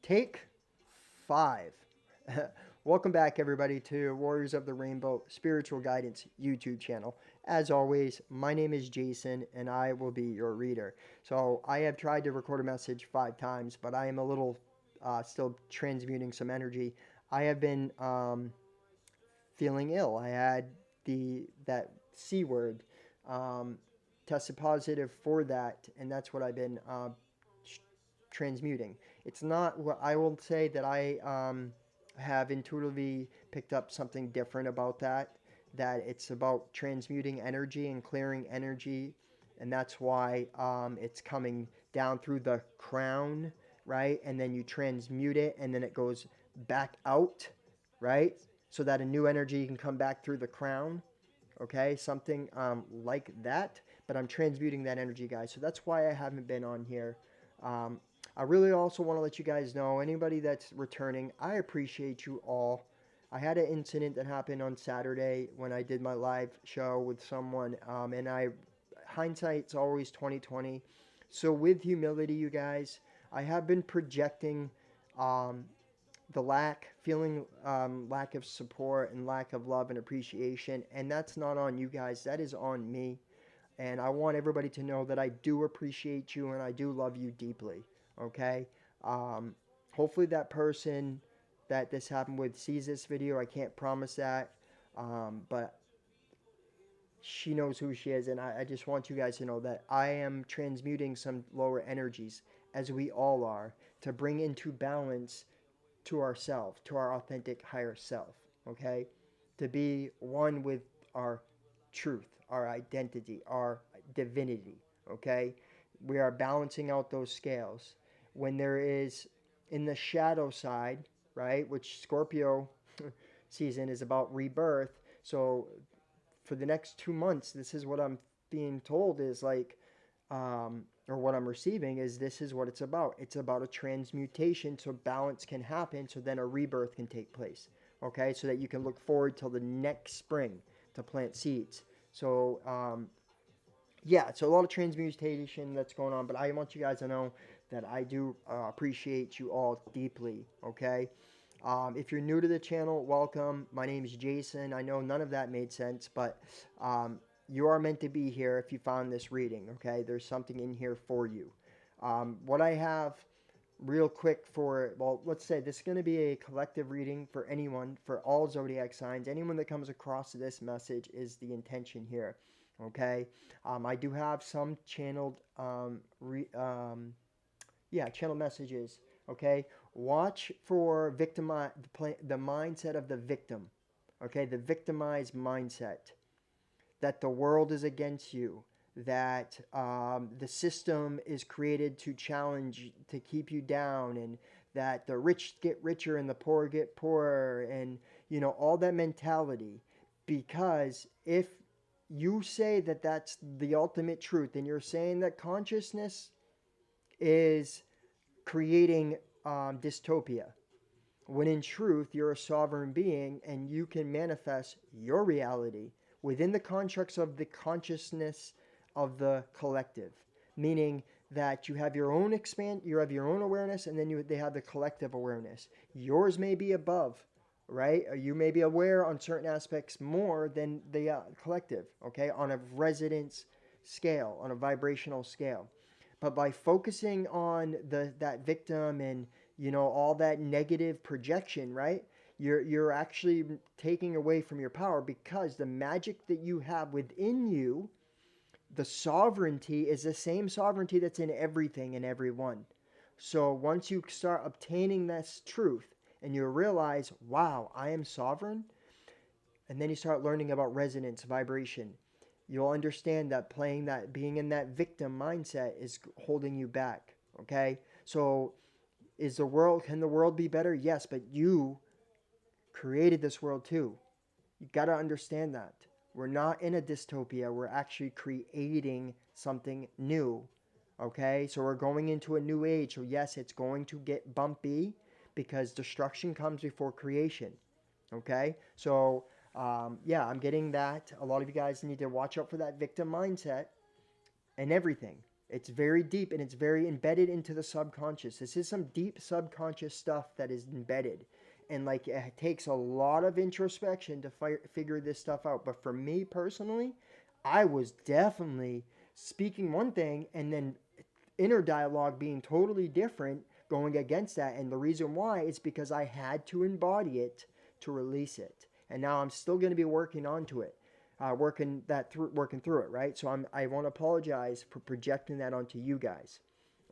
Take 5. Welcome back, everybody, to Warriors of the Rainbow Spiritual Guidance YouTube channel. As always, my name is Jason, and I will be your reader. So I have tried to record a message 5 times, but I am a little still transmuting some energy. I have been feeling ill. I had that C word um, tested positive for that, and that's what I've been transmuting. It's not what I will say that I have intuitively picked up something different about that. That it's about transmuting energy and clearing energy, and that's why it's coming down through the crown, right? And then you transmute it, and then it goes back out, right? So that a new energy can come back through the crown. Okay, something like that. But I'm transmuting that energy, guys. So that's why I haven't been on here. Um, I really also want to let you guys know, anybody that's returning, I appreciate you all. I had an incident that happened on Saturday when I did my live show with someone, and hindsight's always 2020. So with humility, you guys, I have been projecting um, the lack of support and lack of love and appreciation, and that's not on you guys. That is on me. And I want everybody to know that I do appreciate you and I do love you deeply. Okay. Um, Hopefully that person that this happened with sees this video. I can't promise that, but she knows who she is, and I just want you guys to know that I am transmuting some lower energies, as we all are, to bring into balance to ourselves, to our authentic higher self, okay? To be one with our truth, our identity, our divinity, okay? We are balancing out those scales. When there is in the shadow side, right, which Scorpio season is about rebirth. So for the next 2 months, this is what I'm being told is like, or what I'm receiving is this is what it's about. It's about a transmutation so balance can happen, so then a rebirth can take place. Okay, so that you can look forward till the next spring to plant seeds. So, yeah, so a lot of transmutation that's going on, but I want you guys to know that I do appreciate you all deeply. Okay. If you're new to the channel, welcome. My name is Jason. I know none of that made sense, but you are meant to be here if you found this reading, okay? There's something in here for you. What I have real quick for, well, let's say this is going to be a collective reading for anyone, for all zodiac signs. Anyone that comes across this message is the intention here, okay? I do have some channeled, channel messages, okay? Watch for the mindset of the victim, okay? The victimized mindset that the world is against you, that the system is created to challenge, to keep you down, and that the rich get richer and the poor get poorer, and all that mentality. Because if you say that that's the ultimate truth, and you're saying that consciousness is creating dystopia, when in truth you're a sovereign being and you can manifest your reality within the constructs of the consciousness of the collective, meaning that you have your own you have your own awareness, and then they have the collective awareness. Yours may be above, right? You may be aware on certain aspects more than the collective, okay, on a resonance scale, on a vibrational scale. But by focusing on that victim and all that negative projection, right? You're actually taking away from your power, because the magic that you have within you, the sovereignty, is the same sovereignty that's in everything and everyone. So once you start obtaining this truth and you realize, wow, I am sovereign, and then you start learning about resonance, vibration, you'll understand that being in that victim mindset is holding you back. Okay? So can the world be better? Yes, but you created this world too. You got to understand that. We're not in a dystopia. We're actually creating something new. Okay? So we're going into a new age. So yes, it's going to get bumpy, because destruction comes before creation. Okay? So, yeah, I'm getting that. A lot of you guys need to watch out for that victim mindset and everything. It's very deep and it's very embedded into the subconscious. This is some deep subconscious stuff that is embedded. And like it takes a lot of introspection to figure this stuff out. But for me personally, I was definitely speaking one thing and then inner dialogue being totally different, going against that. And the reason why is because I had to embody it to release it. And now I'm still going to be working onto it, working through it, right? So I won't apologize for projecting that onto you guys,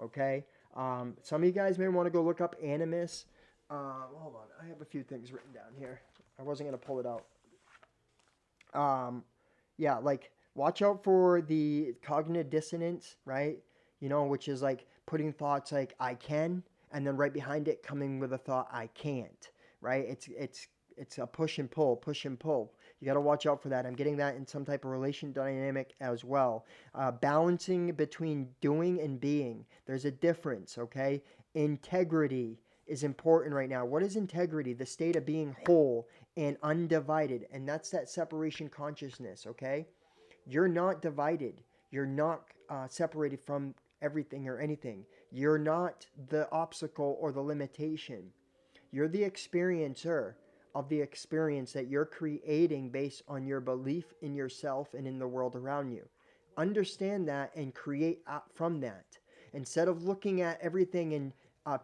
okay? Some of you guys may want to go look up animus. Hold on, I have a few things written down here. I wasn't going to pull it out. Yeah, like watch out for the cognitive dissonance, right? You know, which is like putting thoughts like I can, and then right behind it coming with a thought I can't, right? It's a push and pull, push and pull. You got to watch out for that. I'm getting that in some type of relation dynamic as well. Balancing between doing and being. There's a difference, okay? Integrity is important right now. What is integrity? The state of being whole and undivided. And that's that separation consciousness, okay? You're not divided. You're not separated from everything or anything. You're not the obstacle or the limitation. You're the experiencer of the experience that you're creating based on your belief in yourself and in the world around you. Understand that and create from that. Instead of looking at everything and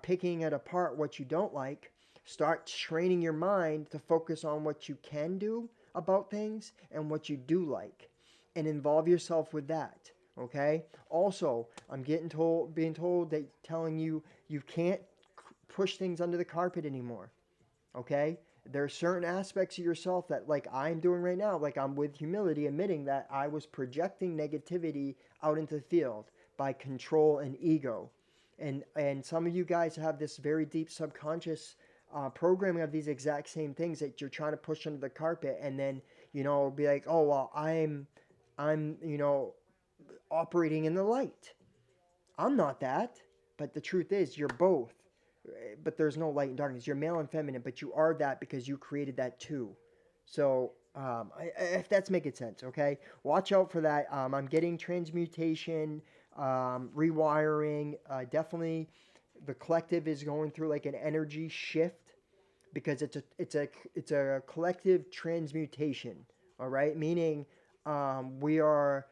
picking it apart what you don't like, start training your mind to focus on what you can do about things and what you do like, and involve yourself with that. Okay. Also, I'm being told that telling you you can't push things under the carpet anymore. Okay. There are certain aspects of yourself that, like I'm doing right now, like I'm with humility, admitting that I was projecting negativity out into the field by control and ego. And some of you guys have this very deep subconscious programming of these exact same things that you're trying to push under the carpet, and then be like, oh well, I'm operating in the light. I'm not that, but the truth is you're both. But there's no light and darkness. You're male and feminine, but you are that because you created that too. So if that's making sense, okay? Watch out for that. I'm getting transmutation, rewiring. Definitely, the collective is going through like an energy shift because it's a collective transmutation. All right, meaning we are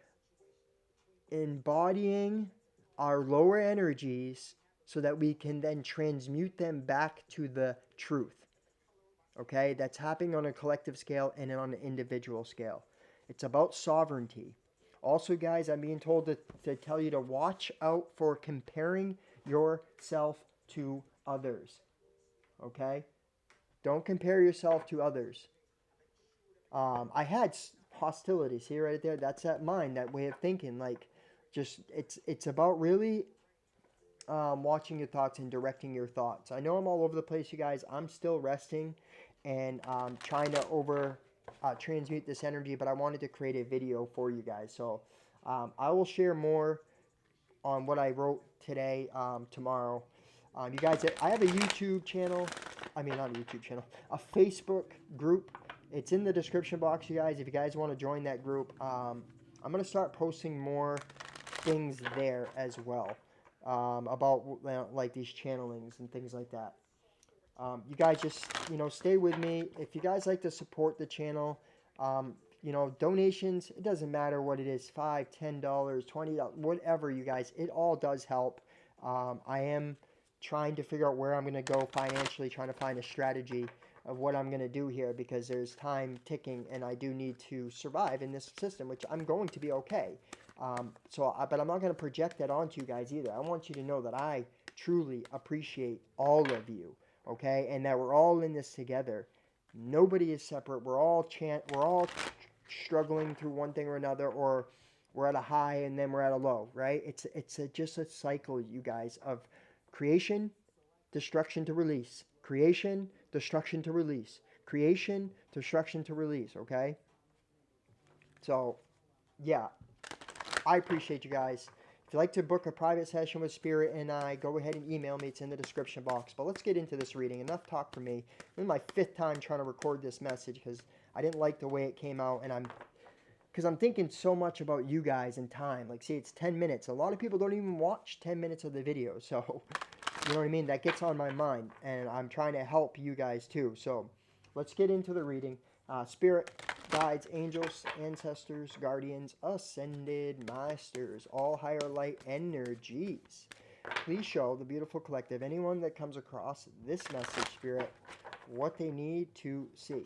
embodying our lower energies so that we can then transmute them back to the truth. Okay, that's happening on a collective scale and on an individual scale. It's about sovereignty. Also, guys, I'm being told to tell you to watch out for comparing yourself to others. Okay, don't compare yourself to others. I had hostilities. See right there? That's that mind, that way of thinking. Like, just it's about really watching your thoughts and directing your thoughts. I know I'm all over the place, you guys. I'm still resting and trying to transmute this energy, but I wanted to create a video for you guys. So I will share more on what I wrote today tomorrow. You guys, I have a YouTube channel. I mean, not a YouTube channel, a Facebook group. It's in the description box, you guys. If you guys want to join that group, I'm going to start posting more things there as well about like these channelings and things like that. You guys just, stay with me. If you guys like to support the channel, donations, it doesn't matter what it is, $5, $10, $20, whatever, you guys, it all does help. I am trying to figure out where I'm going to go financially, trying to find a strategy of what I'm going to do here because there's time ticking and I do need to survive in this system, which I'm going to be okay. But I'm not going to project that onto you guys either. I want you to know that I truly appreciate all of you, okay? And that we're all in this together. Nobody is separate. We're all struggling through one thing or another, or we're at a high and then we're at a low, right? It's just a cycle, you guys, of creation, destruction to release. Creation, destruction to release. Creation, destruction to release, okay? So, yeah. I appreciate you guys. If you'd like to book a private session with Spirit and I, go ahead and email me. It's in the description box. But let's get into this reading. Enough talk for me. This is my 5th time trying to record this message because I didn't like the way it came out. And because I'm thinking so much about you guys and time. Like, see, it's 10 minutes. A lot of people don't even watch 10 minutes of the video. So, you know what I mean? That gets on my mind. And I'm trying to help you guys too. So, let's get into the reading. Spirit, guides, angels, ancestors, guardians, ascended masters, all higher light energies. Please show the beautiful collective, anyone that comes across this message, Spirit, what they need to see.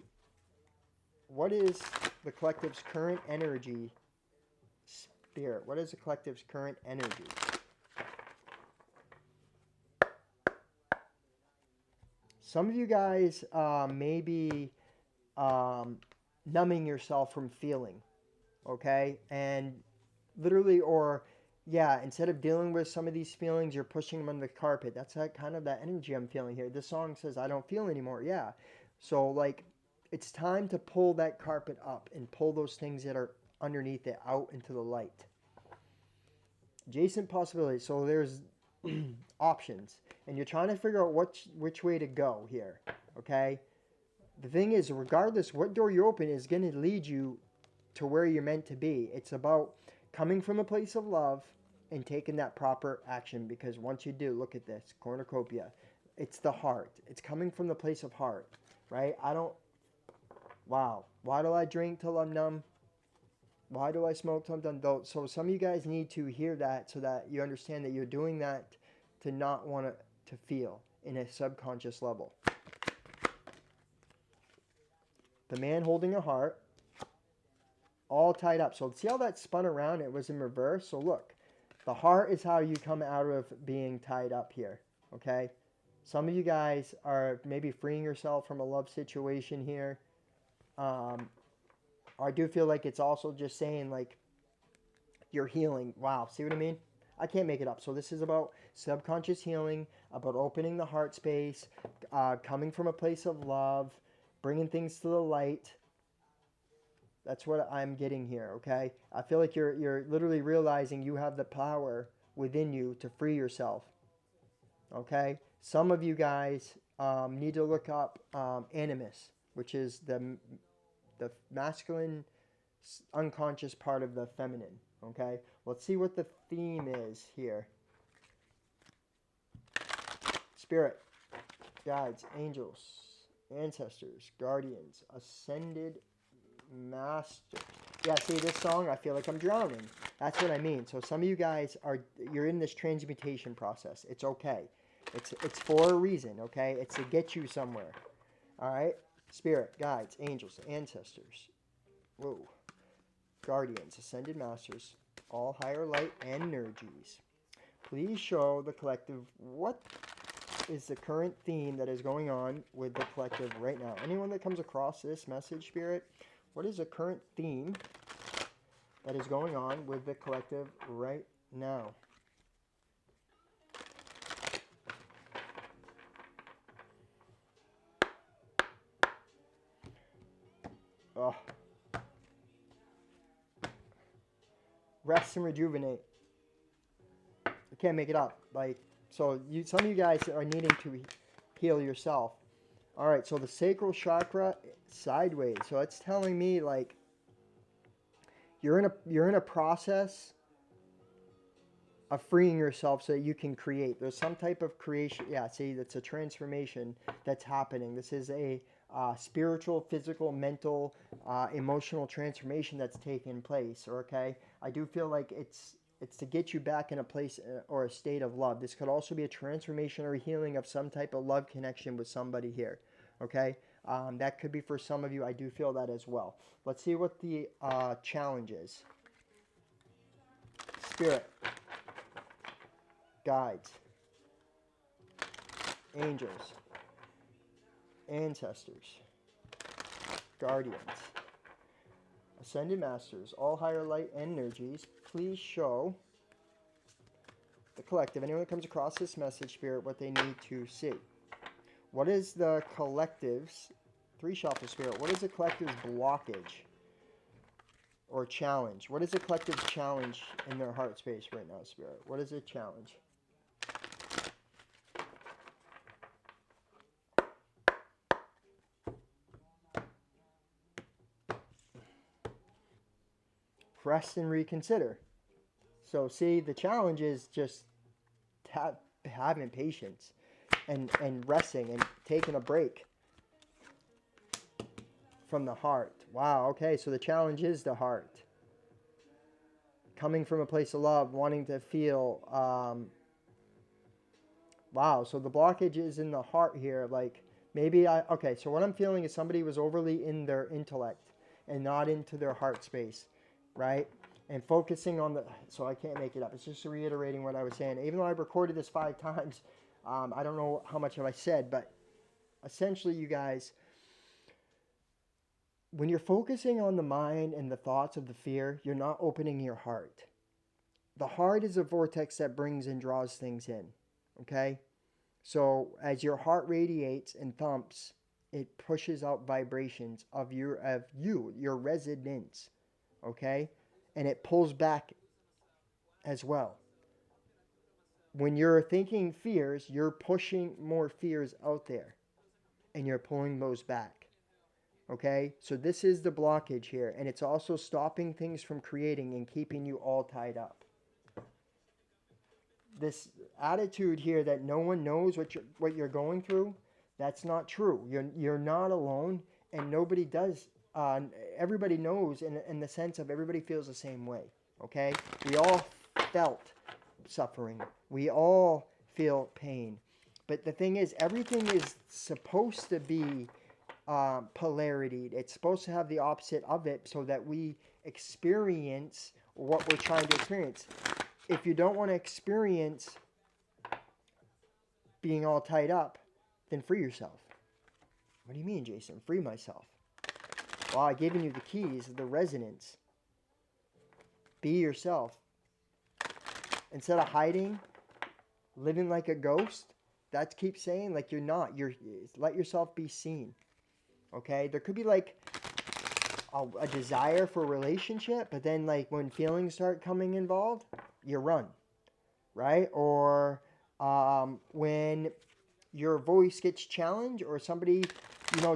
What is the collective's current energy, Spirit? What is the collective's current energy? Some of you guys may be numbing yourself from feeling, okay? And literally, or yeah, instead of dealing with some of these feelings, you're pushing them under the carpet. That's that kind of that energy I'm feeling here. This song says, I don't feel anymore. Yeah. So, like, it's time to pull that carpet up and pull those things that are underneath it out into the light. Adjacent possibilities. So there's options, and you're trying to figure out which way to go here. Okay. The thing is, regardless what door you open is going to lead you to where you're meant to be. It's about coming from a place of love and taking that proper action, because once you do, look at this cornucopia. It's the heart. It's coming from the place of heart, right? Wow. Why do I drink till I'm numb? Why do I smoke till I'm done? So some of you guys need to hear that so that you understand that you're doing that to not want to feel in a subconscious level. The man holding a heart, all tied up. So see how that spun around? It was in reverse. So look, the heart is how you come out of being tied up here. Okay. Some of you guys are maybe freeing yourself from a love situation here. I do feel like it's also just saying like you're healing. Wow. See what I mean? I can't make it up. So this is about subconscious healing, about opening the heart space, coming from a place of love, bringing things to the light. That's what I'm getting here, okay? I feel like you're literally realizing you have the power within you to free yourself, okay? Some of you guys need to look up animus, which is the masculine unconscious part of the feminine, okay? Let's see what the theme is here. Spirit, guides, angels, ancestors, guardians, ascended masters. Yeah, see this song, I feel like I'm drowning. That's what I mean. So some of you guys you're in this transmutation process. It's okay. It's for a reason, okay? It's to get you somewhere. All right? Spirit, guides, angels, ancestors. Whoa. Guardians, ascended masters, all higher light energies. Please show the collective what is the current theme that is going on with the collective right now. Anyone that comes across this message, Spirit, what is the current theme that is going on with the collective right now? Oh. Rest and rejuvenate. I can't make it up. Like, so some of you guys are needing to heal yourself. All right, so the sacral chakra sideways. So it's telling me like you're in a process of freeing yourself so that you can create. There's some type of creation. Yeah, see, that's a transformation that's happening. This is a spiritual, physical, mental, emotional transformation that's taking place. Okay, I do feel like it's to get you back in a place or a state of love. This could also be a transformation or healing of some type of love connection with somebody here. Okay, that could be for some of you. I do feel that as well. Let's see what the challenge is. Spirit, guides, angels, ancestors, guardians, ascended masters, all higher light energies, please show the collective, anyone that comes across this message, Spirit, what they need to see. What is the collective's, three shuffle, Spirit, what is the collective's blockage or challenge? What is the collective's challenge in their heart space right now, Spirit? What is the challenge? rest and reconsider. So see, the challenge is just having patience and resting and taking a break from the heart. Wow, okay, so the challenge is the heart. Coming from a place of love, wanting to feel, wow, so the blockage is in the heart here. Like, maybe okay, so what I'm feeling is somebody was overly in their intellect and not into their heart space, right? And focusing on so I can't make it up. It's just reiterating what I was saying. Even though I've recorded this 5 times, I don't know how much have I said, but essentially, you guys, when you're focusing on the mind and the thoughts of the fear, you're not opening your heart. The heart is a vortex that brings and draws things in, okay? So as your heart radiates and thumps, it pushes out vibrations of your resonance, okay? And it pulls back as well. When you're thinking fears, you're pushing more fears out there and you're pulling those back. Okay? So this is the blockage here, and it's also stopping things from creating and keeping you all tied up. This attitude here that no one knows what you're going through, that's not true. You're not alone, and nobody does. Everybody knows in the sense of everybody feels the same way. Okay? We all felt suffering. We all feel pain. But the thing is, everything is supposed to be polarity. It's supposed to have the opposite of it so that we experience what we're trying to experience. If you don't want to experience being all tied up, then free yourself. What do you mean, Jason? Free myself? Well, I've given you the keys, the resonance. Be yourself. Instead of hiding, living like a ghost, that keeps saying like you're not. Let yourself be seen. Okay? There could be like a desire for a relationship, but then like when feelings start coming involved, you run, right? Or when your voice gets challenged or somebody,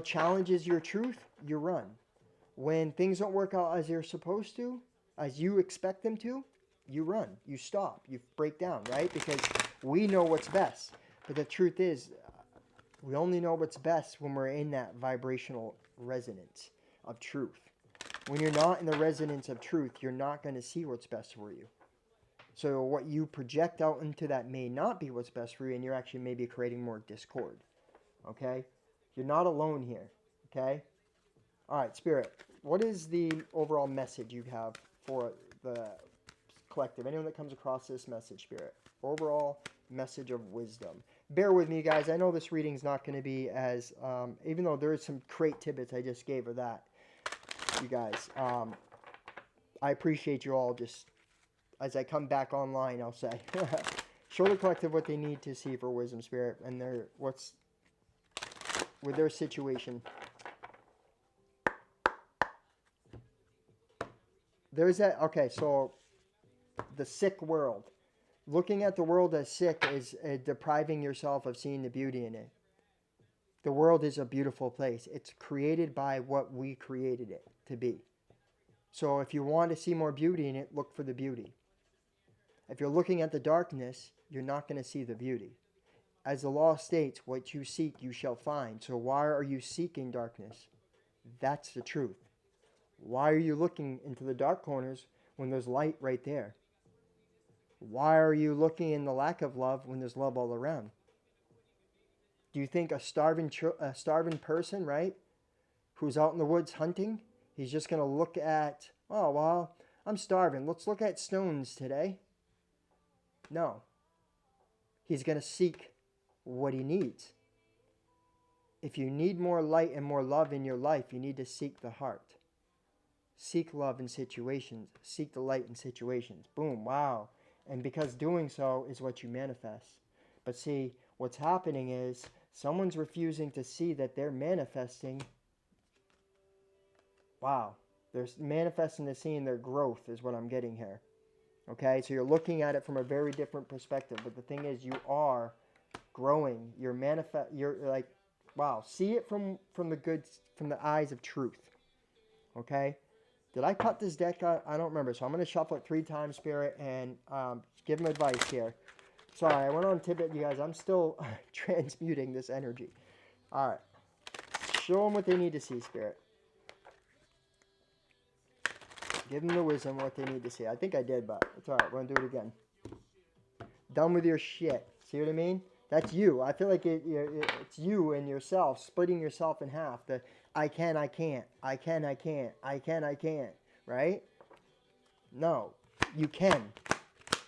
challenges your truth, you run. When things don't work out as you're supposed to, as you expect them to, you run, you stop, you break down, right? Because we know what's best. But the truth is, we only know what's best when we're in that vibrational resonance of truth. When you're not in the resonance of truth, you're not going to see what's best for you. So what you project out into that may not be what's best for you, and you're actually maybe creating more discord. Okay? You're not alone here. Okay? All right, Spirit, what is the overall message you have for the collective? Anyone that comes across this message, Spirit. Overall message of wisdom. Bear with me, guys. I know this reading's not going to be as, even though there is some great tidbits I just gave of that, you guys. I appreciate you all. Just as I come back online, I'll say. Show the collective what they need to see for wisdom, Spirit, and what's with their situation. There's that. Okay, so the sick world. Looking at the world as sick is depriving yourself of seeing the beauty in it. The world is a beautiful place. It's created by what we created it to be. So if you want to see more beauty in it, look for the beauty. If you're looking at the darkness, you're not going to see the beauty. As the law states, what you seek, you shall find. So why are you seeking darkness? That's the truth. Why are you looking into the dark corners when there's light right there? Why are you looking in the lack of love when there's love all around? Do you think a starving person, right, who's out in the woods hunting, he's just going to look at, oh, well, I'm starving. Let's look at stones today. No. He's going to seek what he needs. If you need more light and more love in your life, you need to seek the heart. Seek love in situations. Seek the light in situations. Boom, wow. And because doing so is what you manifest. But see, what's happening is someone's refusing to see that they're manifesting. Wow. They're manifesting to seeing their growth is what I'm getting here. Okay? So you're looking at it from a very different perspective. But the thing is, you are growing. You're like, wow. See it from the eyes of truth. Okay? Did I cut this deck? I don't remember. So I'm going to shuffle it 3 times, Spirit, and give them advice here. Sorry, I went on tidbit, you guys. I'm still transmuting this energy. All right. Show them what they need to see, Spirit. Give them the wisdom, what they need to see. I think I did, but it's all right. We're going to do it again. Done with your shit. See what I mean? That's you. I feel like it's you and yourself, splitting yourself in half. The I can, I can't. I can, I can't. I can, I can't. Right? No. You can.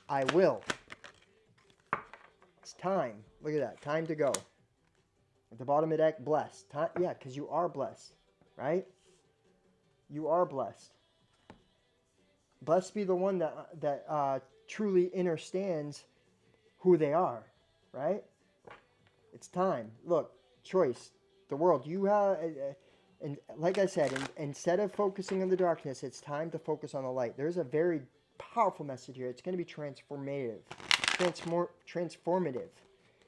I will. It's time. Look at that. Time to go. At the bottom of the deck, blessed. Time, yeah, because you are blessed. Right? You are blessed. Blessed be the one that truly understands who they are. Right? It's time. Look, choice. The world. You have, and like I said, instead of focusing on the darkness, it's time to focus on the light. There's a very powerful message here. It's going to be transformative. Transformative.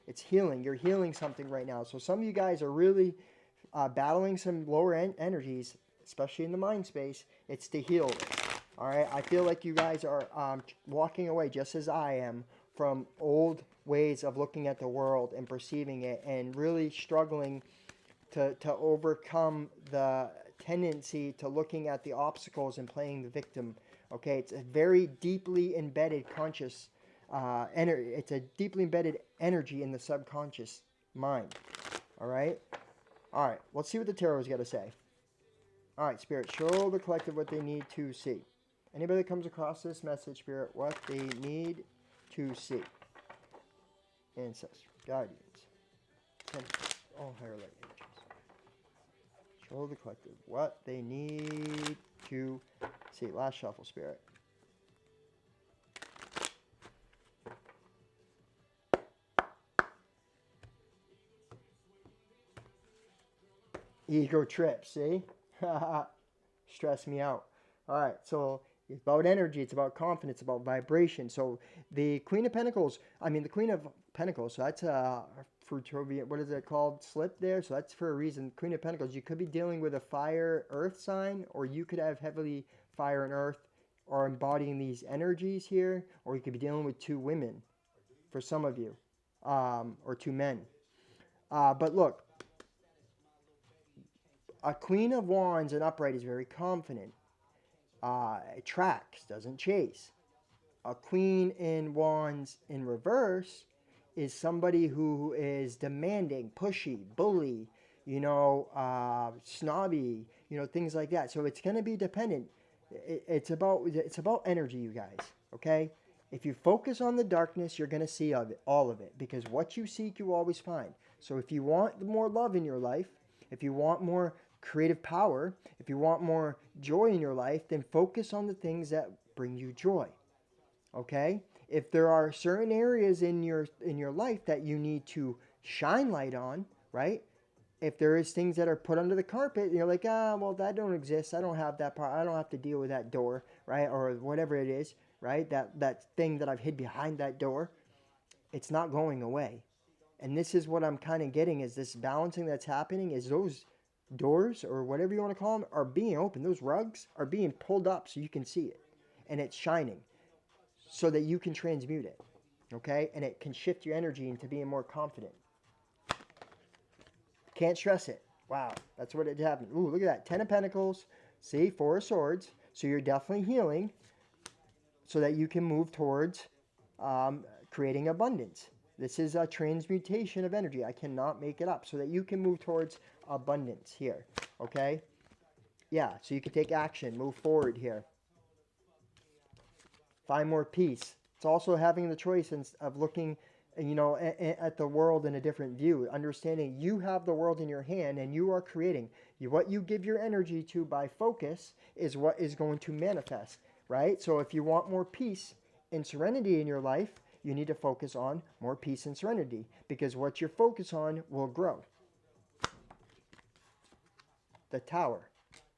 It's healing. You're healing something right now. So some of you guys are really battling some lower energies, especially in the mind space. It's to heal it. All right. I feel like you guys are walking away, just as I am, from old ways of looking at the world and perceiving it, and really struggling to overcome the tendency to looking at the obstacles and playing the victim. Okay, it's a very deeply embedded conscious energy. It's a deeply embedded energy in the subconscious mind. All right. Let's see what the tarot's got to say. All right, Spirit, show the collective what they need to see. Anybody that comes across this message, Spirit, what they need to see. Ancestors, guardians, all higher light energies. Show the collective what they need to see. Last shuffle, Spirit. Ego trip, see? Stress me out. All right, so it's about energy, it's about confidence, it's about vibration. So the Queen of Pentacles, the Queen of Pentacles, so that's Fruitopia, what is it called? Slip there. So that's for a reason. Queen of Pentacles, you could be dealing with a fire earth sign, or you could have heavily fire and earth, or embodying these energies here, or you could be dealing with 2 women for some of you, or 2 men. But look, a Queen of Wands in upright is very confident. Attracts, doesn't chase. A Queen in Wands in reverse is somebody who is demanding, pushy, bully, snobby, things like that. So it's going to be dependent. It's about energy, you guys. Okay. If you focus on the darkness, you're going to see all of it, because what you seek, you always find. So if you want more love in your life, if you want more creative power, if you want more joy in your life, then focus on the things that bring you joy. Okay? If there are certain areas in your life that you need to shine light on, right? If there is things that are put under the carpet, you're like, well, that don't exist. I don't have that part. I don't have to deal with that door, right? Or whatever it is, right? That thing that I've hid behind that door, it's not going away. And this is what I'm kind of getting, is this balancing that's happening, is those doors, or whatever you want to call them, are being opened. Those rugs are being pulled up so you can see it. And it's shining so that you can transmute it. Okay? And it can shift your energy into being more confident. Can't stress it. Wow. That's what it happened. Ooh, look at that. 10 of Pentacles. See? 4 of Swords. So you're definitely healing so that you can move towards creating abundance. This is a transmutation of energy. I cannot make it up. So that you can move towards abundance here. Okay? Yeah. So you can take action. Move forward here. Find more peace. It's also having the choice of looking, at the world in a different view. Understanding you have the world in your hand and you are creating. What you give your energy to by focus is what is going to manifest, right? So if you want more peace and serenity in your life, you need to focus on more peace and serenity, because what you focus on will grow. The Tower.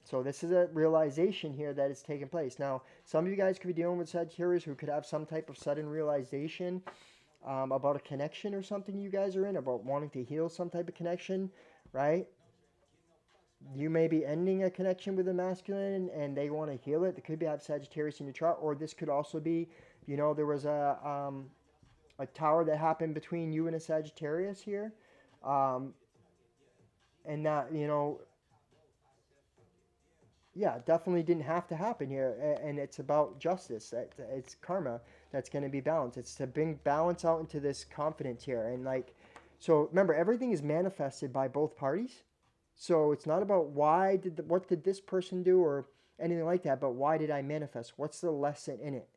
So this is a realization here that is taking place. Now, some of you guys could be dealing with Sagittarius who could have some type of sudden realization about a connection or something you guys are in, about wanting to heal some type of connection, right? You may be ending a connection with a masculine and they want to heal it. It could be have Sagittarius in your chart, or this could also be, there was a tower that happened between you and a Sagittarius here, um, and that yeah, definitely didn't have to happen here. And it's about justice. It's karma that's going to be balanced. It's to bring balance out into this confidence here. And like, so remember, everything is manifested by both parties. So it's not about what did this person do or anything like that, but why did I manifest? What's the lesson in it,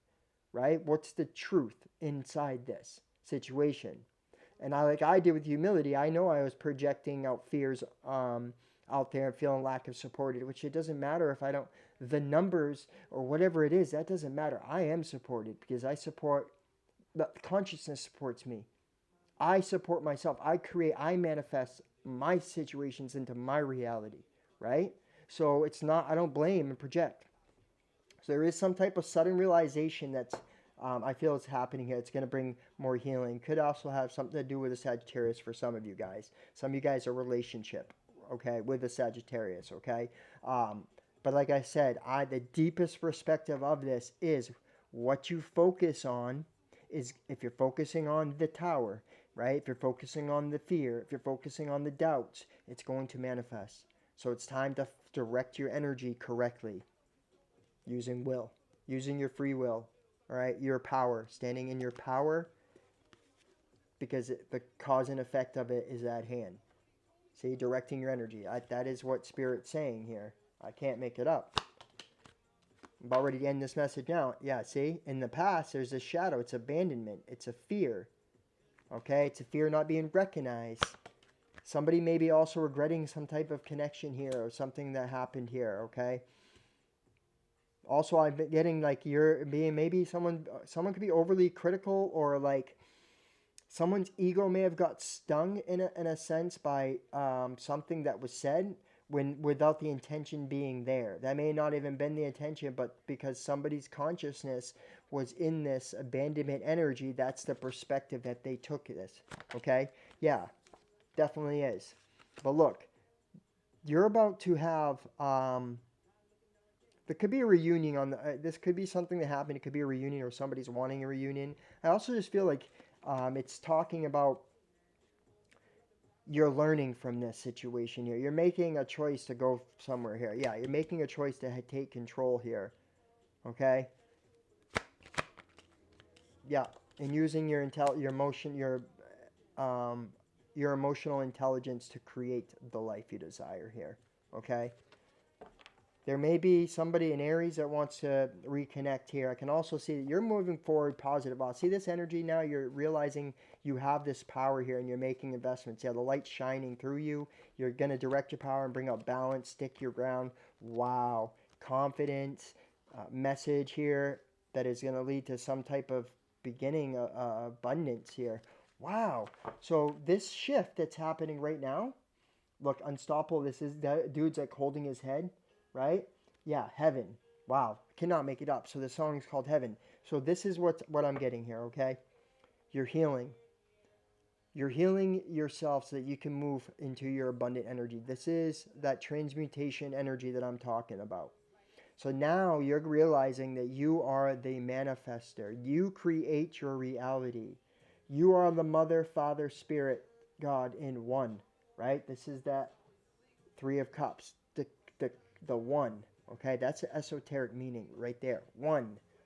right? What's the truth inside this situation? And like I did with humility, I know I was projecting out fears out there and feeling lack of support, which it doesn't matter if I don't, the numbers or whatever it is, that doesn't matter. I am supported because the consciousness supports me. I support myself. I manifest my situations into my reality, right? So it's not, I don't blame and project. So there is some type of sudden realization that's I feel it's happening here. It's going to bring more healing. Could also have something to do with the Sagittarius for some of you guys. Some of you guys are relationship, okay, with the Sagittarius, okay. Um, but like I said, the deepest perspective of this is what you focus on. Is if you're focusing on the tower, right? If you're focusing on the fear, if you're focusing on the doubts, it's going to manifest. So it's time to direct your energy correctly using will, using your free will, all right, your power, standing in your power because the cause and effect of it is at hand. See, directing your energy. That is what Spirit's saying here. I can't make it up. I'm about ready to end this message now. Yeah, see, in the past, there's a shadow. It's abandonment. It's a fear. Okay, it's a fear not being recognized. Somebody may be also regretting some type of connection here or something that happened here. Okay. Also, I'm getting like you're being maybe someone could be overly critical or like someone's ego may have got stung in a sense by something that was said when without the intention being there. That may not even been the intention, but because somebody's consciousness was in this abandonment energy, that's the perspective that they took this. Okay? Yeah, definitely is. But look, you're about to have there could be a reunion on the. This could be something that happened. It could be a reunion, or somebody's wanting a reunion. I also just feel like it's talking about you're learning from this situation here. You're making a choice to go somewhere here. Yeah, you're making a choice to take control here. Okay. Yeah, and using um, your emotional intelligence to create the life you desire here. Okay. There may be somebody in Aries that wants to reconnect here. I can also see that you're moving forward positive. See this energy now? You're realizing you have this power here and you're making investments. Yeah, the light's shining through you. You're going to direct your power and bring out balance, stick your ground. Wow. Confidence, message here that is going to lead to some type of beginning abundance here. Wow. So this shift that's happening right now, look, unstoppable. This is that dude's like holding his head, right? Yeah, heaven. Wow, cannot make it up. So the song is called Heaven. So this is what I'm getting here. Okay, you're healing. You're healing yourself so that you can move into your abundant energy. This is that transmutation energy that I'm talking about. So now you're realizing that you are the manifester. You create your reality. You are the Mother, Father, Spirit, God in one, right? This is that Three of Cups, the, the one. Okay, that's the esoteric meaning right there.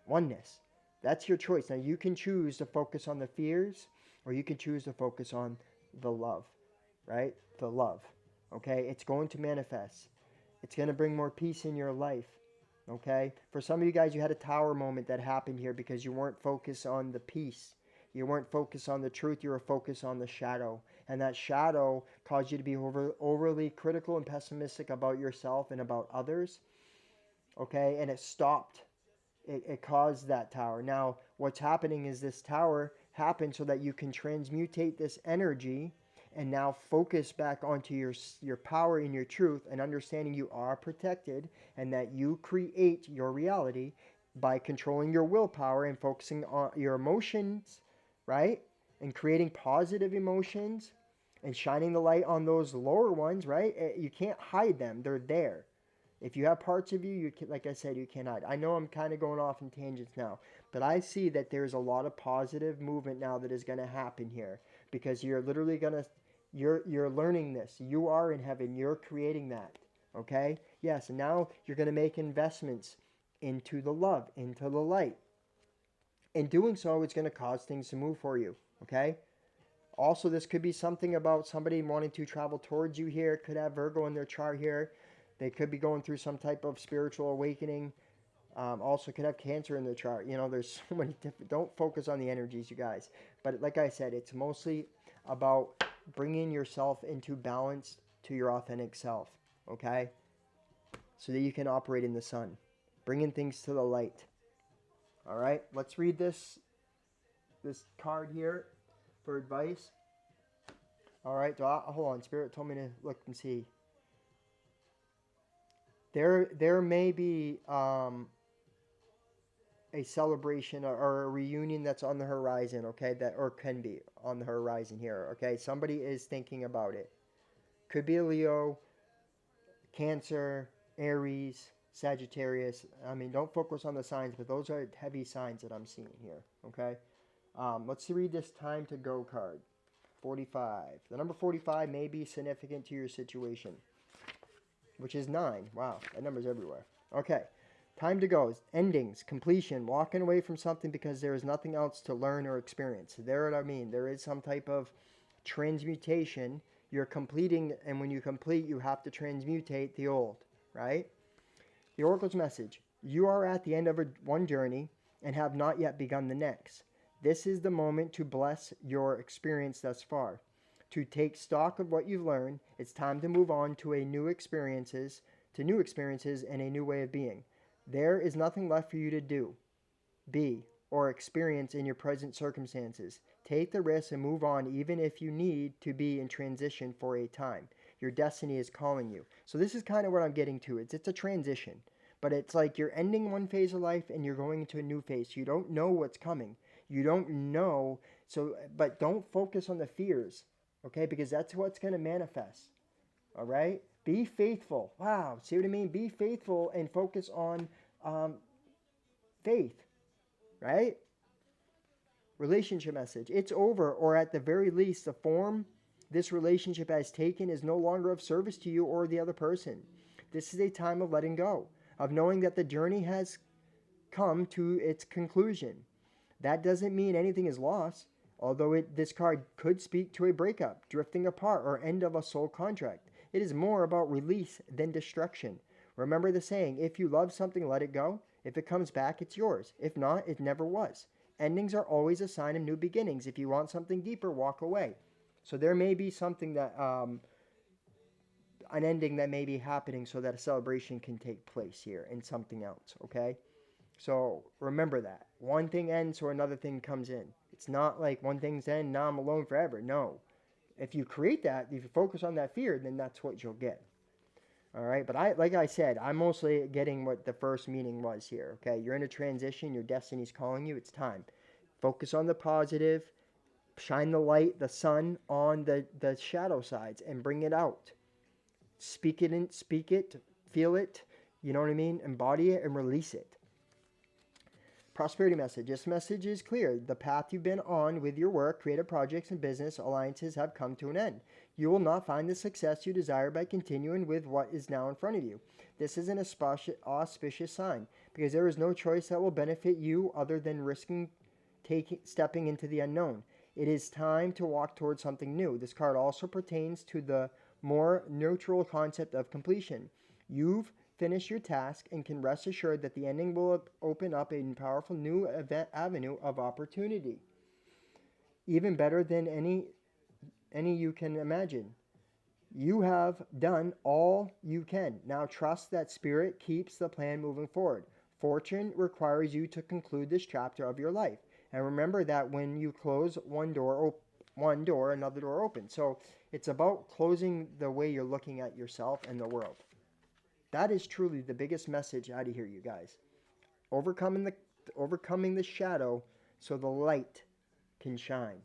Oneness. That's your choice. Now you can choose to focus on the fears, or you can choose to focus on the love, right? The love. Okay, it's going to manifest. It's going to bring more peace in your life. Okay, for some of you guys, you had a tower moment that happened here because you weren't focused on the peace. You weren't focused on the truth. You were focused on the shadow. And that shadow caused you to be overly critical and pessimistic about yourself and about others. Okay, and it stopped. It caused that tower. Now, what's happening is this tower happened so that you can transmutate this energy and now focus back onto your power and your truth and understanding you are protected and that you create your reality by controlling your willpower and focusing on your emotions, right? And creating positive emotions and shining the light on those lower ones, right? You can't hide them. They're there. If you have parts of you, like I said, you can't hide. I know I'm kind of going off in tangents now, but I see that there's a lot of positive movement now that is going to happen here because you're literally going to, you're learning this. You are in heaven. You're creating that. Okay? Yes, and now you're going to make investments into the love, into the light. In doing so, it's going to cause things to move for you. Okay? Also, this could be something about somebody wanting to travel towards you here. Could have Virgo in their chart here. They could be going through some type of spiritual awakening. Also could have Cancer in their chart. You know, there's so many different... Don't focus on the energies, you guys. But like I said, it's mostly about bringing yourself into balance to your authentic self. Okay? So that you can operate in the sun. Bringing things to the light. All right? Let's read this card here for advice. All right, hold on. Spirit told me to look and see. There may be a celebration or a reunion that's on the horizon. Okay, that or can be on the horizon here. Okay, somebody is thinking about it. Could be a Leo, Cancer, Aries, Sagittarius. I mean, don't focus on the signs, but those are heavy signs that I'm seeing here. Okay, let's read this time to go card. 45. The number 45 may be significant to your situation, which is 9. Wow, that number's everywhere. Okay, time to go. Endings, completion, walking away from something because there is nothing else to learn or experience. There what I mean. There is some type of transmutation. You're completing, and when you complete, you have to transmutate the old, right? The Oracle's message. You are at the end of one journey and have not yet begun the next. This is the moment to bless your experience thus far. To take stock of what you've learned, it's time to move on to new experiences and a new way of being. There is nothing left for you to do, be, or experience in your present circumstances. Take the risk and move on even if you need to be in transition for a time. Your destiny is calling you. So this is kind of what I'm getting to. It's a transition. But it's like you're ending one phase of life and you're going into a new phase. You don't know what's coming. You don't know. But don't focus on the fears. Okay, because that's what's going to manifest. All right? Be faithful. Wow, see what I mean? Be faithful and focus on faith, right? Relationship message. It's over, or at the very least, the form this relationship has taken is no longer of service to you or the other person. This is a time of letting go, of knowing that the journey has come to its conclusion. That doesn't mean anything is lost. Although this card could speak to a breakup, drifting apart, or end of a soul contract. It is more about release than destruction. Remember the saying, if you love something, let it go. If it comes back, it's yours. If not, it never was. Endings are always a sign of new beginnings. If you want something deeper, walk away. So there may be something that, an ending that may be happening so that a celebration can take place here and something else, okay? So remember that. One thing ends or another thing comes in. It's not like one thing's end, now I'm alone forever. No. If you create that, if you focus on that fear, then that's what you'll get. All right? But like I said, I'm mostly getting what the first meaning was here, okay? You're in a transition. Your destiny's calling you. It's time. Focus on the positive. Shine the light, the sun, on the shadow sides and bring it out. Speak it, feel it, you know what I mean? Embody it and release it. Prosperity message. This message is clear. The path you've been on with your work, creative projects, and business alliances have come to an end. You will not find the success you desire by continuing with what is now in front of you. This is an auspicious sign because there is no choice that will benefit you other than stepping into the unknown. It is time to walk towards something new. This card also pertains to the more neutral concept of completion. You've finish your task and can rest assured that the ending will open up a powerful new avenue of opportunity, even better than any you can imagine. You have done all you can. Now trust that Spirit keeps the plan moving forward. Fortune requires you to conclude this chapter of your life, and remember that when you close one door, another door opens. So it's about closing the way you're looking at yourself and the world. That is truly the biggest message out of here, you guys. Overcoming the shadow so the light can shine.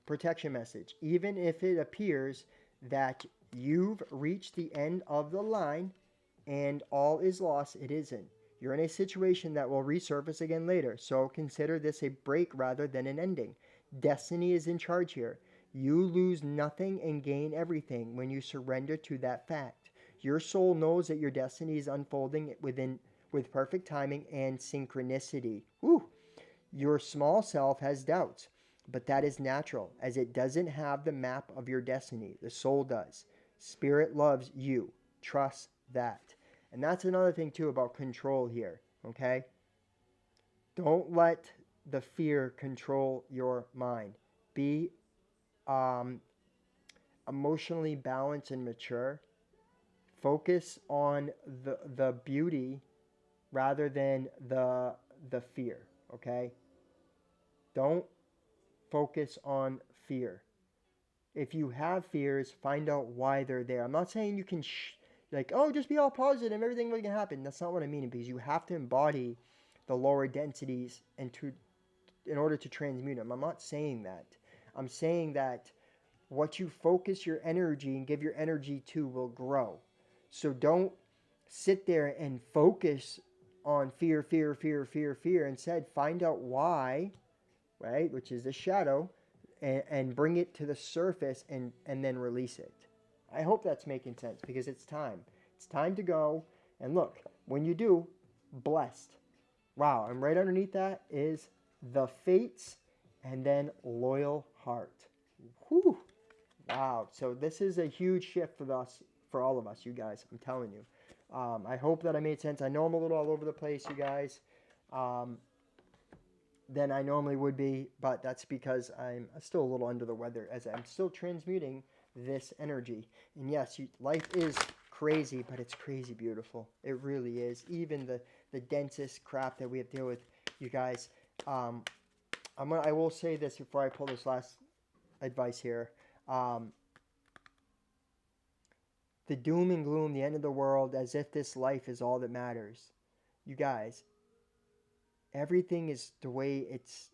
protection message. Even if it appears that you've reached the end of the line and all is lost, it isn't. You're in a situation that will resurface again later, so consider this a break rather than an ending. Destiny is in charge here. You lose nothing and gain everything when you surrender to that fact. Your soul knows that your destiny is unfolding with perfect timing and synchronicity. Woo! Your small self has doubts, but that is natural, as it doesn't have the map of your destiny. The soul does. Spirit loves you. Trust that. And that's another thing, too, about control here, okay? Don't let the fear control your mind. Be emotionally balanced and mature. Focus on the beauty rather than the fear, okay? Don't focus on fear. If you have fears, find out why they're there. I'm not saying you can like, oh, just be all positive, everything will happen. That's not what I mean, because you have to embody the lower densities in order to transmute them. I'm not saying that. I'm saying that what you focus your energy and give your energy to will grow. So don't sit there and focus on fear, fear, fear, fear, fear. Instead, find out why, right, which is the shadow, and bring it to the surface and then release it. I hope that's making sense, because it's time. It's time to go. And look, when you do, blessed. Wow, and right underneath that is the fates and then loyal heart. Whew. Wow. So this is a huge shift for all of us, you guys. I'm telling you. I hope that I made sense. I know I'm a little all over the place, you guys. Than I normally would be, but that's because I'm still a little under the weather, as I'm still transmuting this energy. And yes, life is crazy, but it's crazy beautiful. It really is. Even the densest crap that we have to deal with, you guys. I will say this before I pull this last advice here. The doom and gloom, the end of the world, as if this life is all that matters. You guys, everything is the way it's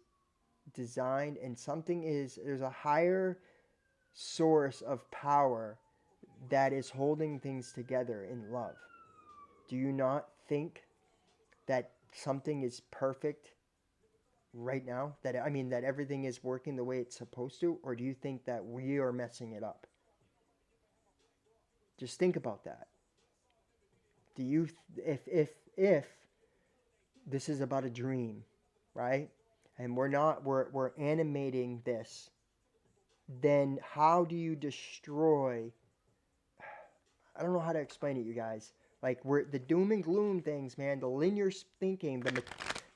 designed, and there's a higher source of power that is holding things together in love. Do you not think that something is perfect right now? That everything is working the way it's supposed to? Or do you think that we are messing it up? Just think about that. Do you if this is about a dream, right? And we're animating this, then how do you destroy? I don't know how to explain it, you guys. Like, we're the doom and gloom things, man. The linear thinking,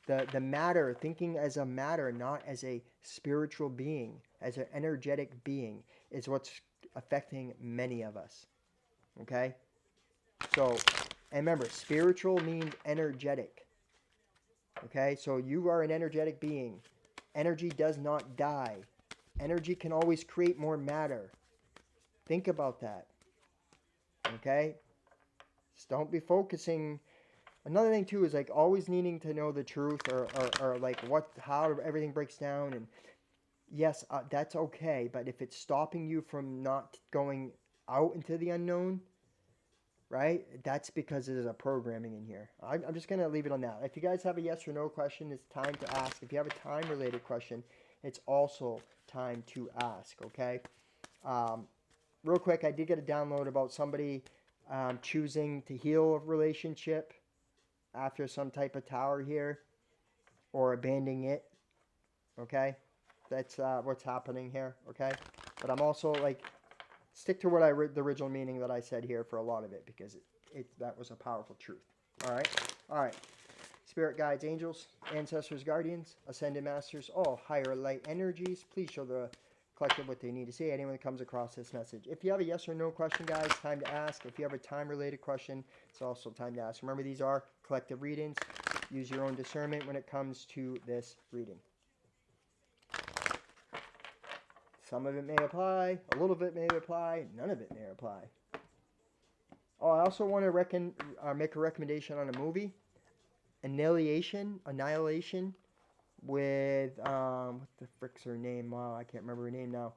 the matter, thinking as a matter, not as a spiritual being, as an energetic being, is what's affecting many of us. Okay? So, and remember, spiritual means energetic. Okay? So you are an energetic being. Energy does not die. Energy can always create more matter. Think about that. Okay? Just don't be focusing. Another thing too is like always needing to know the truth, or like how everything breaks down. And yes, that's okay. But if it's stopping you from not going out into the unknown, right? That's because there's a programming in here. I'm just going to leave it on that. If you guys have a yes or no question, it's time to ask. If you have a time-related question, it's also time to ask, okay? Real quick, I did get a download about somebody choosing to heal a relationship after some type of tower here, or abandoning it, okay? That's what's happening here, okay? But I'm also like, stick to what the original meaning that I said here for a lot of it, because that was a powerful truth. All right. Spirit guides, angels, ancestors, guardians, ascended masters, all higher light energies, please show the collective what they need to say. Anyone that comes across this message. If you have a yes or no question, guys, time to ask. If you have a time-related question, it's also time to ask. Remember, these are collective readings. Use your own discernment when it comes to this reading. Some of it may apply, a little bit may apply, none of it may apply. Oh, I also want to make a recommendation on a movie, Annihilation, with what the frick's her name? Wow, I can't remember her name now.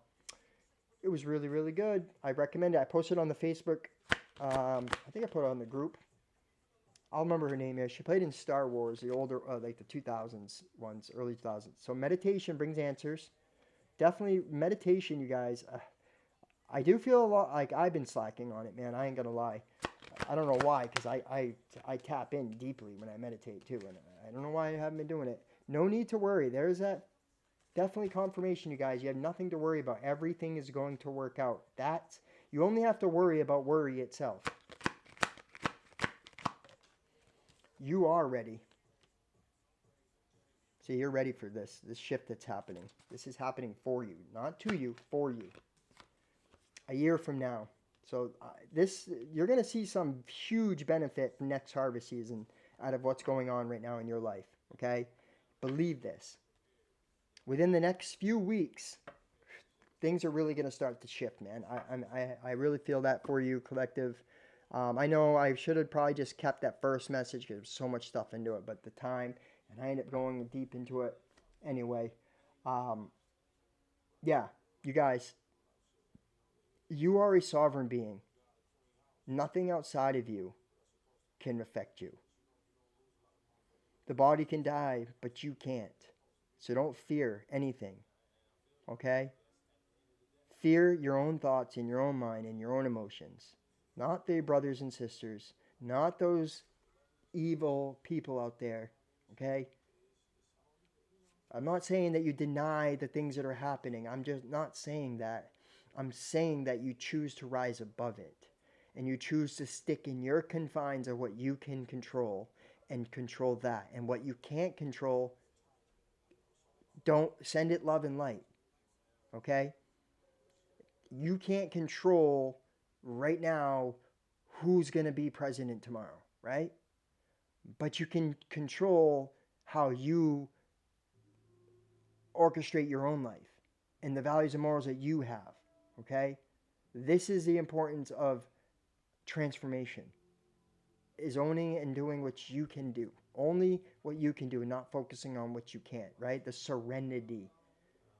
It was really, really good. I recommend it. I posted on the Facebook. I think I put it on the group. I'll remember her name is. She played in Star Wars, the older, like the 2000s ones, early 2000s. So meditation brings answers. Definitely meditation, you guys. I do feel a lot like I've been slacking on it, man. I ain't gonna lie. I don't know why, because I tap in deeply when I meditate too, and I don't know why I haven't been doing it. No need to worry. There's that definitely confirmation, you guys. You have nothing to worry about. Everything is going to work out. That's you only have to worry about worry itself. You are ready. So you're ready for this shift that's happening. This is happening for you, not to you, for you. A year from now. So this you're going to see some huge benefit from next harvest season out of what's going on right now in your life, okay? Believe this. Within the next few weeks, things are really going to start to shift, man. I really feel that for you, collective. I know I should have probably just kept that first message because there's so much stuff into it, but the time, and I ended up going deep into it anyway. Um, yeah, you guys, you are a sovereign being. Nothing outside of you can affect you. The body can die, but you can't. So don't fear anything, okay? Fear your own thoughts in your own mind and your own emotions. Not the brothers and sisters, not those evil people out there, okay? I'm not saying that you deny the things that are happening. I'm just not saying that. I'm saying that you choose to rise above it and you choose to stick in your confines of what you can control and control that. And what you can't control, don't send it love and light, okay? You can't control right now who's going to be president tomorrow, right? But you can control how you orchestrate your own life and the values and morals that you have, okay? This is the importance of transformation, is owning and doing what you can do. Only what you can do and not focusing on what you can't, right? The serenity.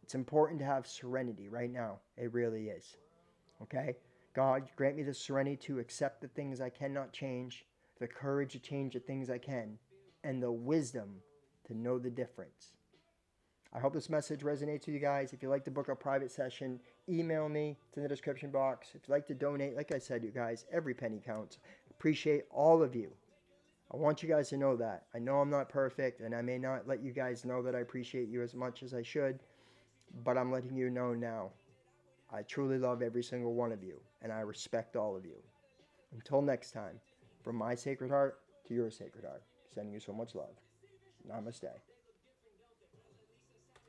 It's important to have serenity right now. It really is, okay? God, grant me the serenity to accept the things I cannot change, the courage to change the things I can, and the wisdom to know the difference. I hope this message resonates with you guys. If you'd like to book a private session, email me. It's in the description box. If you'd like to donate, like I said, you guys, every penny counts. Appreciate all of you. I want you guys to know that. I know I'm not perfect, and I may not let you guys know that I appreciate you as much as I should, but I'm letting you know now. I truly love every single one of you, and I respect all of you. Until next time, from my sacred heart to your sacred heart, sending you so much love. Namaste.